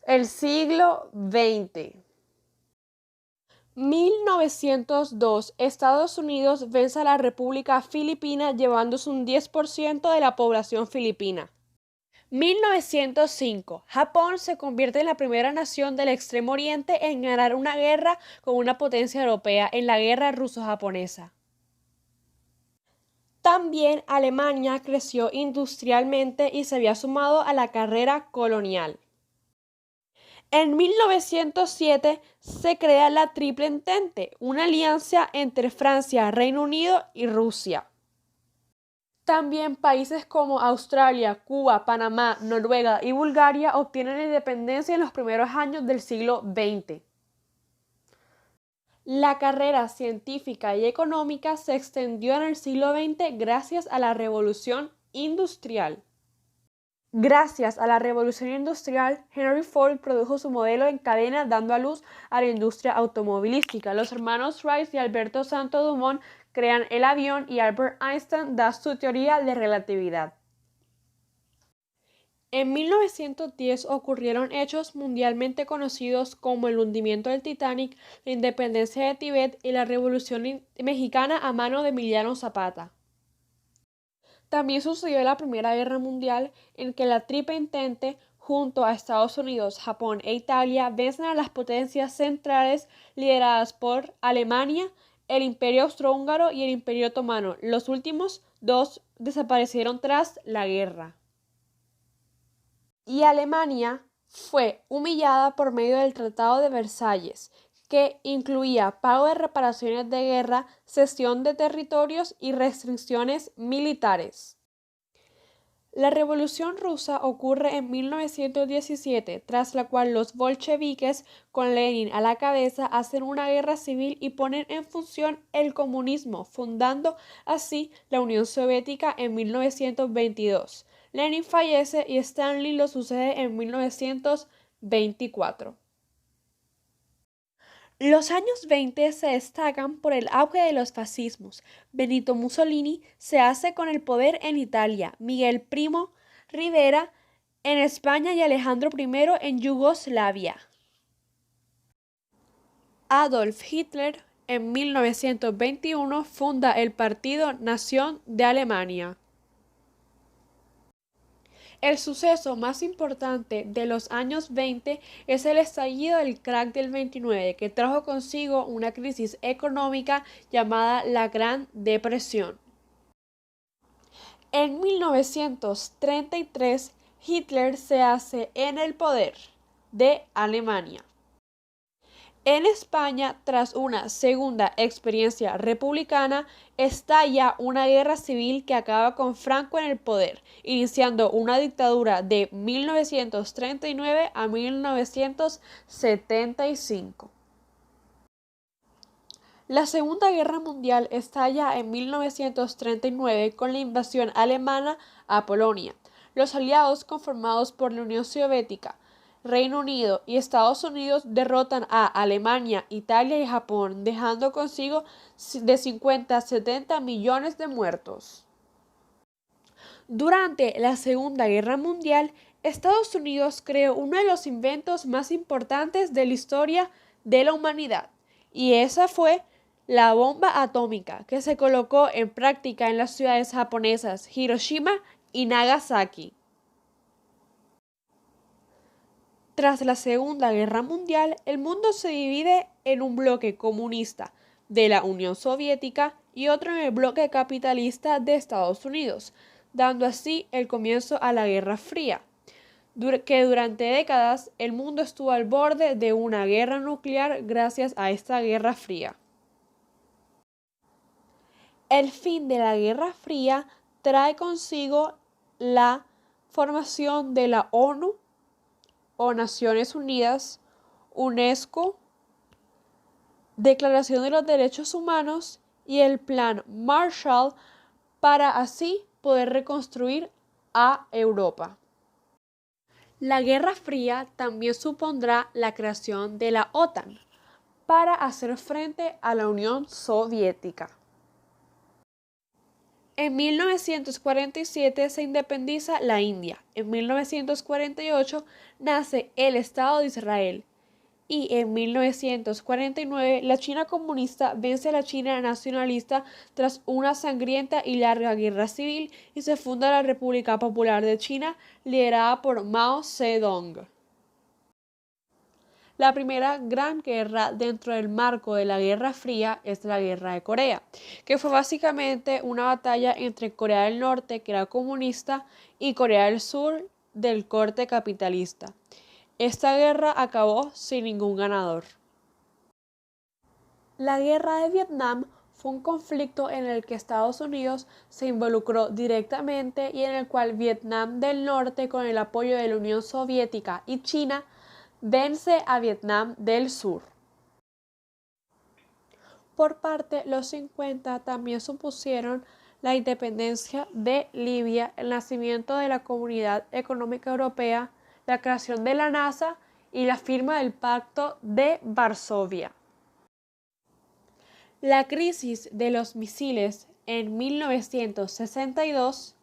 El siglo XX. 1902, Estados Unidos vence a la República Filipina llevándose un 10% de la población filipina. 1905, Japón se convierte en la primera nación del Extremo Oriente en ganar una guerra con una potencia europea en la Guerra Ruso-Japonesa. También Alemania creció industrialmente y se había sumado a la carrera colonial. En 1907 se crea la Triple Entente, una alianza entre Francia, Reino Unido y Rusia. También países como Australia, Cuba, Panamá, Noruega y Bulgaria obtienen la independencia en los primeros años del siglo XX. La carrera científica y económica se extendió en el siglo XX gracias a la Revolución Industrial. Gracias a la Revolución Industrial, Henry Ford produjo su modelo en cadena dando a luz a la industria automovilística. Los hermanos Wright y Alberto Santo Dumont crean el avión y Albert Einstein da su teoría de relatividad. En 1910 ocurrieron hechos mundialmente conocidos como el hundimiento del Titanic, la independencia de Tibet y la Revolución Mexicana a mano de Emiliano Zapata. También sucedió la Primera Guerra Mundial, en que la Triple Entente, junto a Estados Unidos, Japón e Italia, vencen a las potencias centrales lideradas por Alemania, el Imperio Austrohúngaro y el Imperio Otomano. Los últimos dos desaparecieron tras la guerra. Y Alemania fue humillada por medio del Tratado de Versalles, que incluía pago de reparaciones de guerra, cesión de territorios y restricciones militares. La Revolución Rusa ocurre en 1917, tras la cual los bolcheviques, con Lenin a la cabeza, hacen una guerra civil y ponen en función el comunismo, fundando así la Unión Soviética en 1922. Lenin fallece y Stalin lo sucede en 1924. Los años 20 se destacan por el auge de los fascismos. Benito Mussolini se hace con el poder en Italia, Miguel Primo Rivera en España y Alejandro I en Yugoslavia. Adolf Hitler en 1921 funda el Partido Nación de Alemania. El suceso más importante de los años 20 es el estallido del crack del 29, que trajo consigo una crisis económica llamada la Gran Depresión. En 1933, Hitler se hace en el poder de Alemania. En España, tras una segunda experiencia republicana, estalla una guerra civil que acaba con Franco en el poder, iniciando una dictadura de 1939 a 1975. La Segunda Guerra Mundial estalla en 1939 con la invasión alemana a Polonia. Los aliados, conformados por la Unión Soviética, Reino Unido y Estados Unidos, derrotan a Alemania, Italia y Japón, dejando consigo de 50 a 70 millones de muertos. Durante la Segunda Guerra Mundial, Estados Unidos creó uno de los inventos más importantes de la historia de la humanidad, y esa fue la bomba atómica, que se colocó en práctica en las ciudades japonesas Hiroshima y Nagasaki. Tras la Segunda Guerra Mundial, el mundo se divide en un bloque comunista de la Unión Soviética y otro en el bloque capitalista de Estados Unidos, dando así el comienzo a la Guerra Fría, que durante décadas el mundo estuvo al borde de una guerra nuclear gracias a esta Guerra Fría. El fin de la Guerra Fría trae consigo la formación de la ONU o Naciones Unidas, UNESCO, Declaración de los Derechos Humanos y el Plan Marshall para así poder reconstruir a Europa. La Guerra Fría también supondrá la creación de la OTAN para hacer frente a la Unión Soviética. En 1947 se independiza la India. En 1948 nace el Estado de Israel. Y en 1949 la China comunista vence a la China nacionalista tras una sangrienta y larga guerra civil y se funda la República Popular de China, liderada por Mao Zedong. La primera gran guerra dentro del marco de la Guerra Fría es la Guerra de Corea, que fue básicamente una batalla entre Corea del Norte, que era comunista, y Corea del Sur, del corte capitalista. Esta guerra acabó sin ningún ganador. La Guerra de Vietnam fue un conflicto en el que Estados Unidos se involucró directamente y en el cual Vietnam del Norte, con el apoyo de la Unión Soviética y China, vence a Vietnam del Sur. Por parte, los 50 también supusieron la independencia de Libia, el nacimiento de la Comunidad Económica Europea, la creación de la NASA y la firma del Pacto de Varsovia. La crisis de los misiles en 1962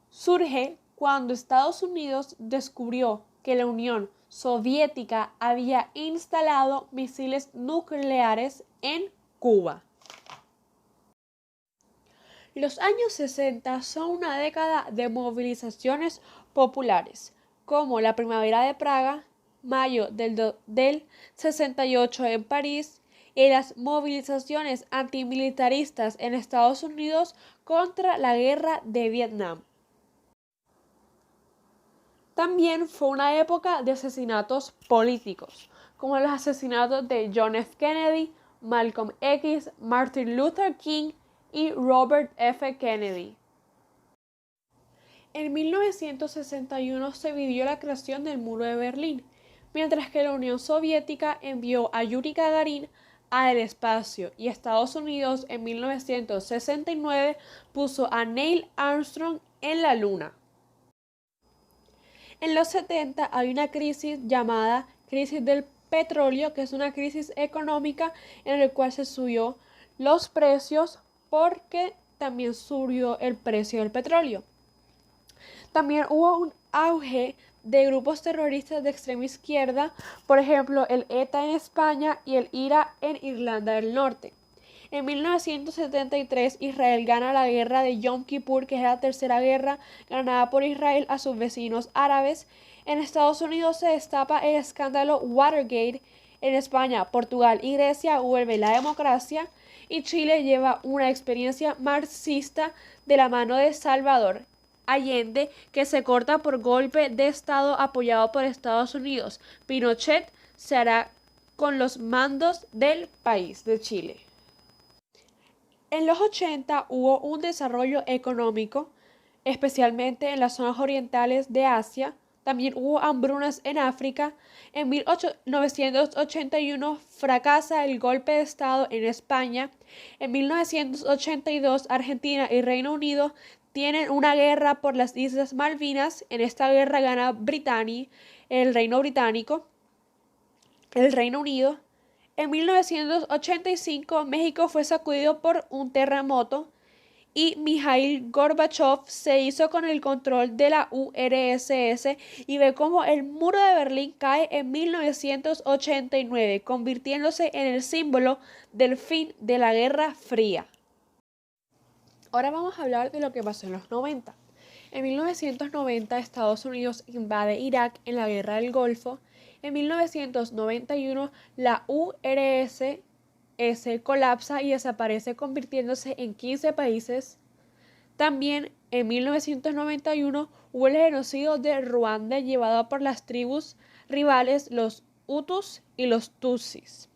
surge cuando Estados Unidos descubrió que la Unión Soviética había instalado misiles nucleares en Cuba. Los años 60 son una década de movilizaciones populares, como la Primavera de Praga, mayo del 68 en París, y las movilizaciones antimilitaristas en Estados Unidos contra la guerra de Vietnam. También fue una época de asesinatos políticos, como los asesinatos de John F. Kennedy, Malcolm X, Martin Luther King y Robert F. Kennedy. En 1961 se vivió la creación del Muro de Berlín, mientras que la Unión Soviética envió a Yuri Gagarin al espacio y Estados Unidos en 1969 puso a Neil Armstrong en la Luna. En los 70 hay una crisis llamada crisis del petróleo, que es una crisis económica en la cual se subió los precios porque también subió el precio del petróleo. También hubo un auge de grupos terroristas de extrema izquierda, por ejemplo el ETA en España y el IRA en Irlanda del Norte. En 1973 Israel gana la guerra de Yom Kippur, que es la tercera guerra ganada por Israel a sus vecinos árabes. En Estados Unidos se destapa el escándalo Watergate. En España, Portugal y Grecia vuelve la democracia y Chile lleva una experiencia marxista de la mano de Salvador Allende, que se corta por golpe de Estado apoyado por Estados Unidos. Pinochet se hará con los mandos del país de Chile. En los 80 hubo un desarrollo económico, especialmente en las zonas orientales de Asia. También hubo hambrunas en África. En 1981 fracasa el golpe de Estado en España. En 1982 Argentina y Reino Unido tienen una guerra por las Islas Malvinas. En esta guerra gana el Reino Británico, el Reino Unido. En 1985 México fue sacudido por un terremoto y Mikhail Gorbachev se hizo con el control de la URSS y ve cómo el muro de Berlín cae en 1989, convirtiéndose en el símbolo del fin de la Guerra Fría. Ahora vamos a hablar de lo que pasó en los 90. En 1990 Estados Unidos invade Irak en la Guerra del Golfo. En 1991 la URSS colapsa y desaparece, convirtiéndose en 15 países. También en 1991 hubo el genocidio de Ruanda llevado por las tribus rivales, los Hutus y los Tutsis.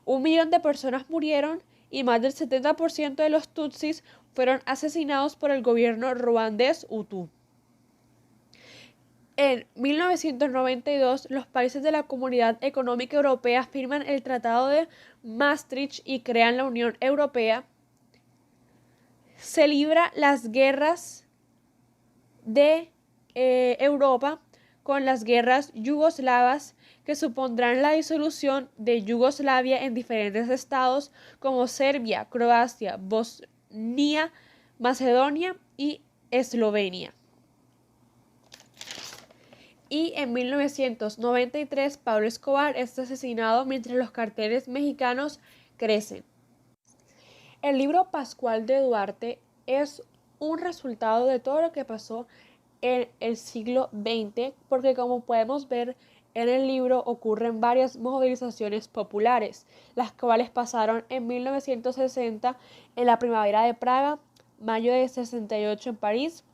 1 millón de personas murieron y más del 70% de los Tutsis fueron asesinados por el gobierno ruandés Hutu. En 1992, los países de la Comunidad Económica Europea firman el Tratado de Maastricht y crean la Unión Europea. Se libran las guerras de Europa con las guerras yugoslavas, que supondrán la disolución de Yugoslavia en diferentes estados como Serbia, Croacia, Bosnia, Macedonia y Eslovenia. Y en 1993 Pablo Escobar es asesinado mientras los carteles mexicanos crecen. El libro Pascual de Duarte es un resultado de todo lo que pasó en el siglo XX, porque como podemos ver en el libro ocurren varias movilizaciones populares, las cuales pasaron en 1960 en la primavera de Praga, mayo de 68 en París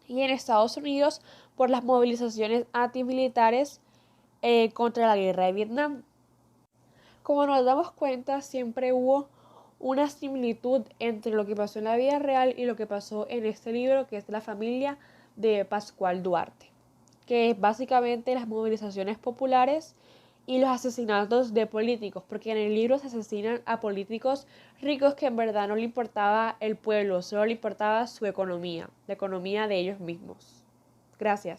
y en Estados Unidos por las movilizaciones antimilitares contra la guerra de Vietnam. Como nos damos cuenta, siempre hubo una similitud entre lo que pasó en la vida real y lo que pasó en este libro, que es La familia de Pascual Duarte, que es básicamente las movilizaciones populares y los asesinatos de políticos, porque en el libro se asesinan a políticos ricos que en verdad no le importaba el pueblo, solo le importaba su economía, la economía de ellos mismos. Gracias.